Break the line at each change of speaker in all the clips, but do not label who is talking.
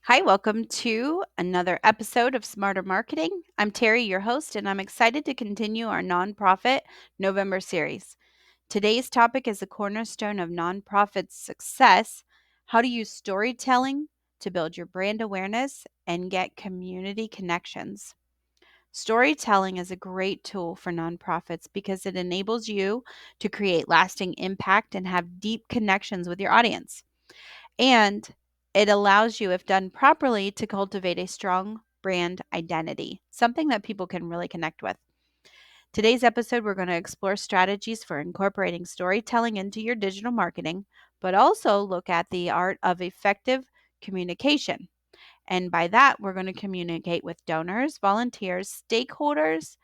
Hi, welcome to another episode of Smarter Marketing. I'm Terry, your host, and I'm excited to continue our nonprofit November series. Today's topic is the cornerstone of nonprofit success: how to use storytelling to build your brand awareness and get community connections. Storytelling is a great tool for nonprofits because it enables you to create lasting impact and have deep connections with your audience. And it allows you, if done properly, to cultivate a strong brand identity, something that people can really connect with. Today's episode, we're going to explore strategies for incorporating storytelling into your digital marketing, but also look at the art of effective communication. And by that, we're going to communicate with donors, volunteers, stakeholders,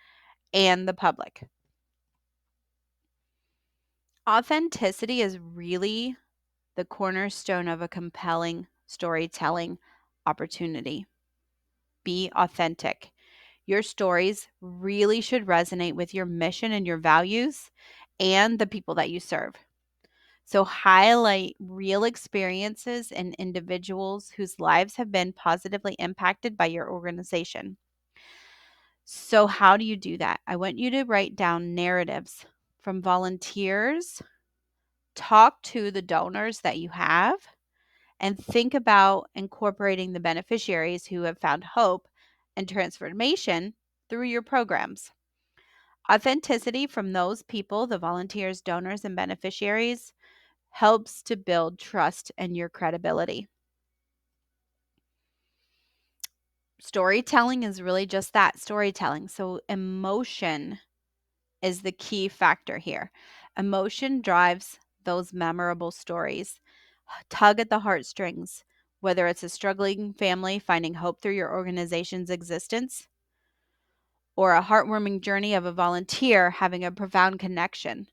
and the public. Authenticity is really the cornerstone of a compelling storytelling opportunity. Be authentic. Your stories really should resonate with your mission and your values and the people that you serve. So, highlight real experiences and individuals whose lives have been positively impacted by your organization. So, how do you do that? I want you to write down narratives from volunteers, talk to the donors that you have, and think about incorporating the beneficiaries who have found hope and transformation through your programs. Authenticity from those people, the volunteers, donors, and beneficiaries, helps to build trust and your credibility. Storytelling is really just that, storytelling. So, emotion is the key factor here. Emotion drives those memorable stories. Tug at the heartstrings, whether it's a struggling family finding hope through your organization's existence or a heartwarming journey of a volunteer having a profound connection.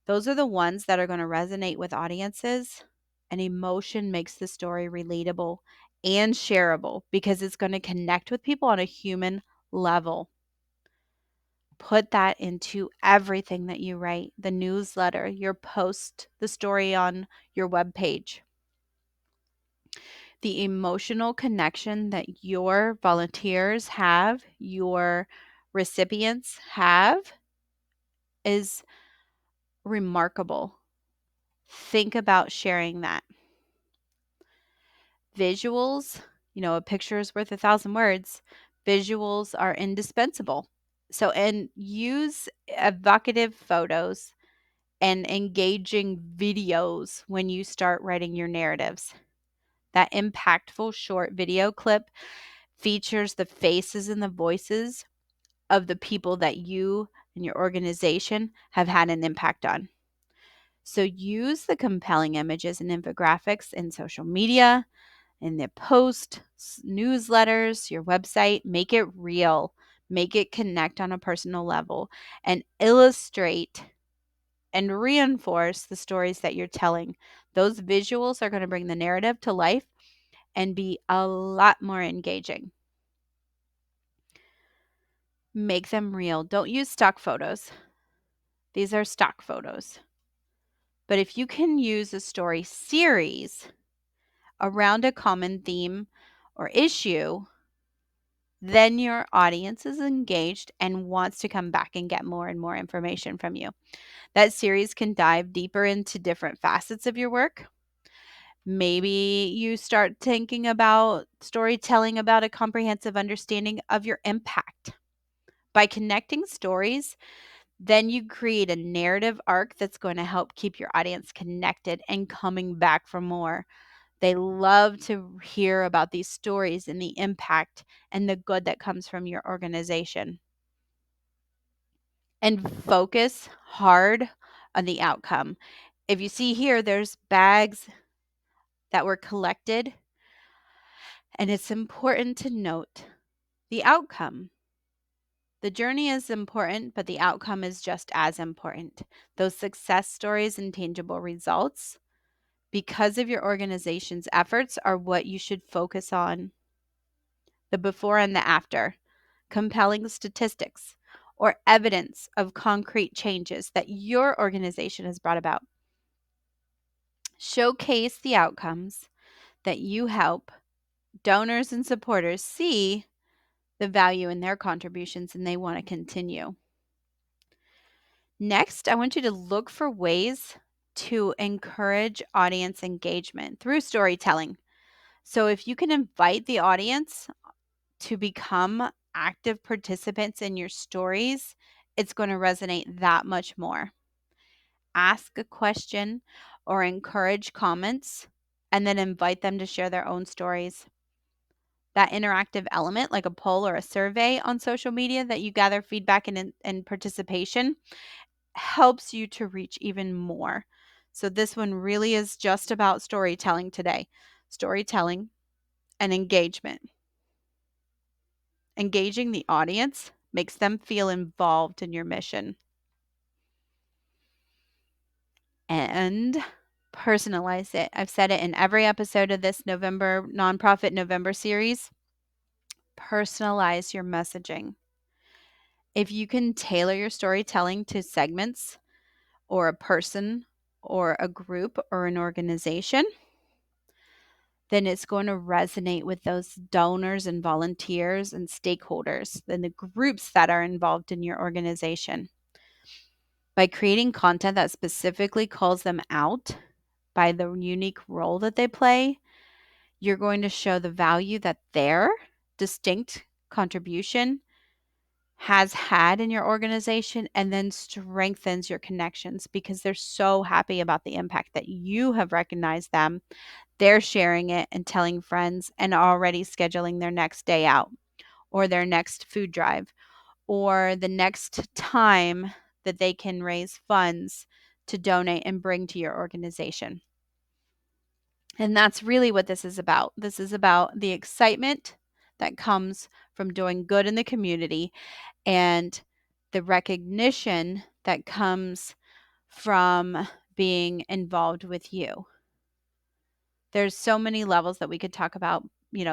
Those are the ones that are going to resonate with audiences, and emotion makes the story relatable and shareable because it's going to connect with people on a human level. Put that into everything that you write, the newsletter, your post, the story on your webpage. The emotional connection that your volunteers have, your recipients have, is remarkable. Think about sharing that. Visuals, a picture is worth 1,000 words. Visuals are indispensable. So, and use evocative photos and engaging videos when you start writing your narratives. That impactful short video clip features the faces and the voices of the people that you and your organization have had an impact on. So use the compelling images and infographics in social media, in the post, newsletters, your website. Make it real. Make it connect on a personal level and illustrate and reinforce the stories that you're telling. Those visuals are going to bring the narrative to life and be a lot more engaging. Make them real. Don't use stock photos. These are stock photos. But if you can use a story series around a common theme or issue, then your audience is engaged and wants to come back and get more and more information from you. That series can dive deeper into different facets of your work. Maybe you start thinking about storytelling about a comprehensive understanding of your impact. By connecting stories, then you create a narrative arc that's going to help keep your audience connected and coming back for more. They love to hear about these stories and the impact and the good that comes from your organization. And focus hard on the outcome. If you see here, there's bags that were collected, and it's important to note the outcome. The journey is important, but the outcome is just as important. Those success stories and tangible results, because of your organization's efforts, are what you should focus on. The before and the after, compelling statistics, or evidence of concrete changes that your organization has brought about. Showcase the outcomes that you help donors and supporters see the value in their contributions and they want to continue. Next, I want you to look for ways to encourage audience engagement through storytelling. So, if you can invite the audience to become active participants in your stories, it's going to resonate that much more. Ask a question or encourage comments, and then invite them to share their own stories. That interactive element, like a poll or a survey on social media that you gather feedback and participation, helps you to reach even more. So, this one really is just about storytelling today. Storytelling and engagement. Engaging the audience makes them feel involved in your mission. And personalize it. I've said it in every episode of this November Nonprofit November series. Personalize your messaging. If you can tailor your storytelling to segments or a person or a group or an organization, then it's going to resonate with those donors and volunteers and stakeholders and the groups that are involved in your organization. By creating content that specifically calls them out by the unique role that they play, you're going to show the value that their distinct contribution has had in your organization, and then strengthens your connections because they're so happy about the impact that you have recognized them. They're sharing it and telling friends and already scheduling their next day out or their next food drive or the next time that they can raise funds to donate and bring to your organization. And that's really what this is about. This is about the excitement that comes from doing good in the community and the recognition that comes from being involved with you. There's so many levels that we could talk about,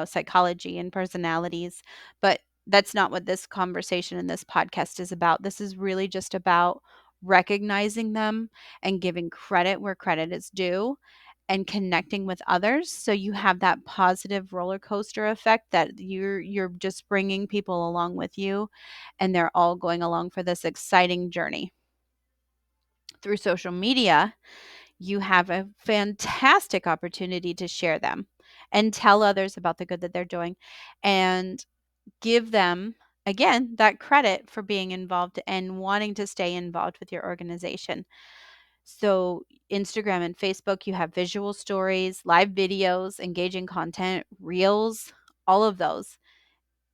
psychology and personalities, but that's not what this conversation and this podcast is about. This is really just about recognizing them and giving credit where credit is due and connecting with others so you have that positive roller coaster effect that you're just bringing people along with you and they're all going along for this exciting journey. Through social media, you have a fantastic opportunity to share them and tell others about the good that they're doing and give them, again, that credit for being involved and wanting to stay involved with your organization. So, Instagram and Facebook, you have visual stories, live videos, engaging content, reels, all of those.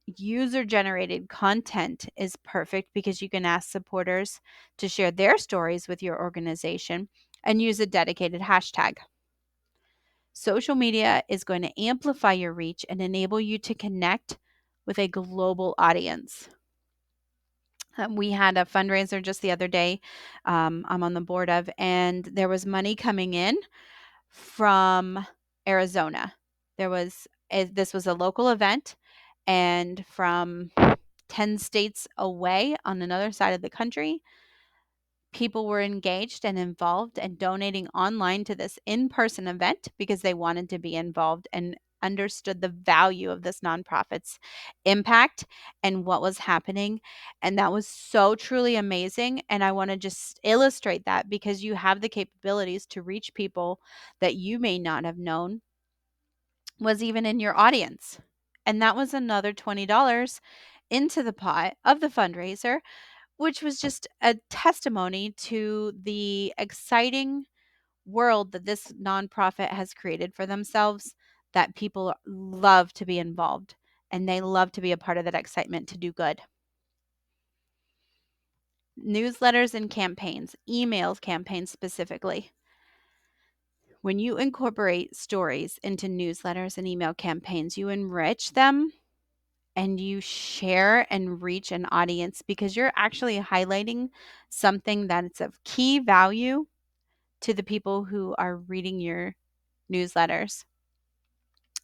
User generated content is perfect because you can ask supporters to share their stories with your organization and use a dedicated hashtag. Social media is going to amplify your reach and enable you to connect with a global audience. We had a fundraiser just the other day, I'm on the board of, and there was money coming in from Arizona. This was a local event, and from 10 states away on another side of the country, people were engaged and involved and donating online to this in-person event because they wanted to be involved and understood the value of this nonprofit's impact and what was happening. And that was so truly amazing. And I want to just illustrate that because you have the capabilities to reach people that you may not have known was even in your audience. And that was another $20 into the pot of the fundraiser, which was just a testimony to the exciting world that this nonprofit has created for themselves, that people love to be involved and they love to be a part of that excitement to do good. Newsletters and campaigns, emails campaigns specifically. When you incorporate stories into newsletters and email campaigns, you enrich them and you share and reach an audience because you're actually highlighting something that's of key value to the people who are reading your newsletters.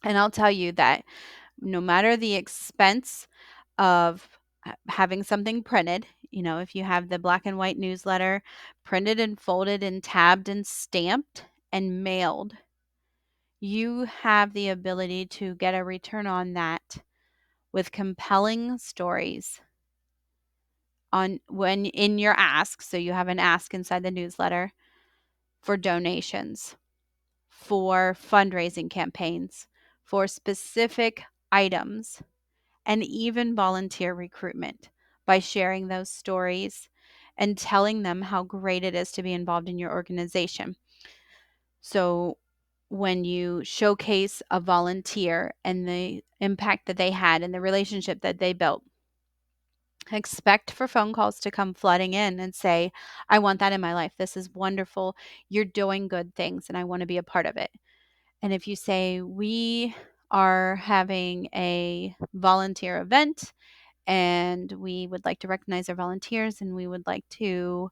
And I'll tell you that no matter the expense of having something printed, if you have the black and white newsletter printed and folded and tabbed and stamped and mailed, You have the ability to get a return on that with compelling stories on when in your ask. So you have an ask inside the newsletter for donations, for fundraising campaigns, for specific items, and even volunteer recruitment by sharing those stories and telling them how great it is to be involved in your organization. So when you showcase a volunteer and the impact that they had and the relationship that they built, expect for phone calls to come flooding in and say, I want that in my life. This is wonderful. You're doing good things and I want to be a part of it. And if you say, we are having a volunteer event and we would like to recognize our volunteers and we would like to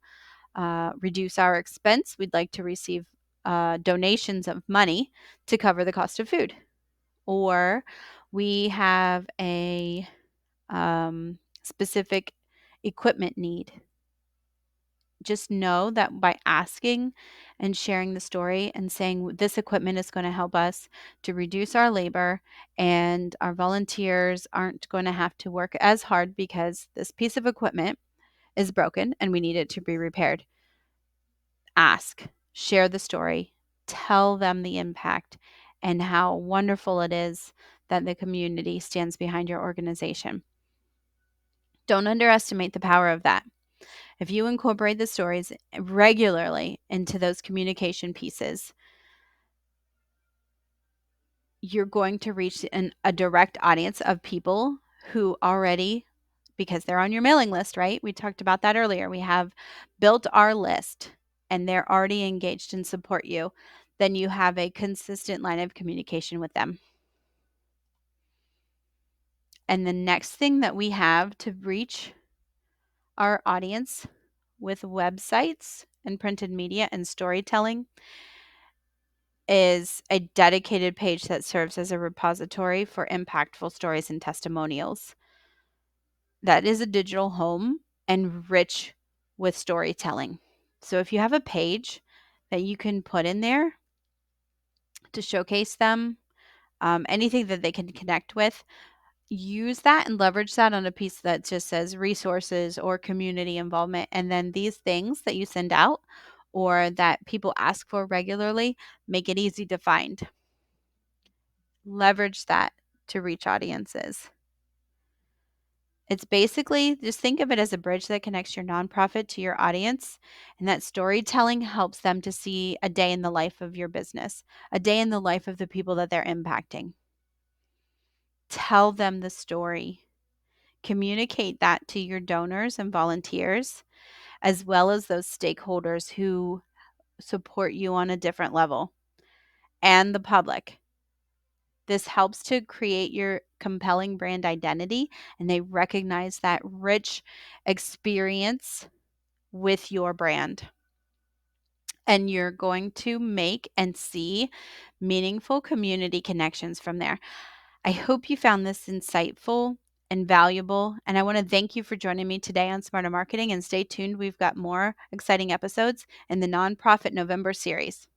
reduce our expense, we'd like to receive donations of money to cover the cost of food. Or we have a specific equipment need. Just know that by asking and sharing the story and saying this equipment is going to help us to reduce our labor and our volunteers aren't going to have to work as hard because this piece of equipment is broken and we need it to be repaired. Ask, share the story, tell them the impact and how wonderful it is that the community stands behind your organization. Don't underestimate the power of that. If you incorporate the stories regularly into those communication pieces, you're going to reach a direct audience of people who already, because they're on your mailing list, right? We talked about that earlier. We have built our list and they're already engaged and support you. Then you have a consistent line of communication with them. And the next thing that we have to reach our audience with websites and printed media and storytelling is a dedicated page that serves as a repository for impactful stories and testimonials. That is a digital home and rich with storytelling. So if you have a page that you can put in there to showcase them, anything that they can connect with, use that and leverage that on a piece that just says resources or community involvement. And then these things that you send out or that people ask for regularly, make it easy to find. Leverage that to reach audiences. It's basically just think of it as a bridge that connects your nonprofit to your audience, and that storytelling helps them to see a day in the life of your business, a day in the life of the people that they're impacting. Tell them the story. Communicate that to your donors and volunteers, as well as those stakeholders who support you on a different level, and the public. This helps to create your compelling brand identity, and they recognize that rich experience with your brand. And you're going to make and see meaningful community connections from there. I hope you found this insightful and valuable. And I want to thank you for joining me today on Smarter Marketing. And stay tuned. We've got more exciting episodes in the Nonprofit November series.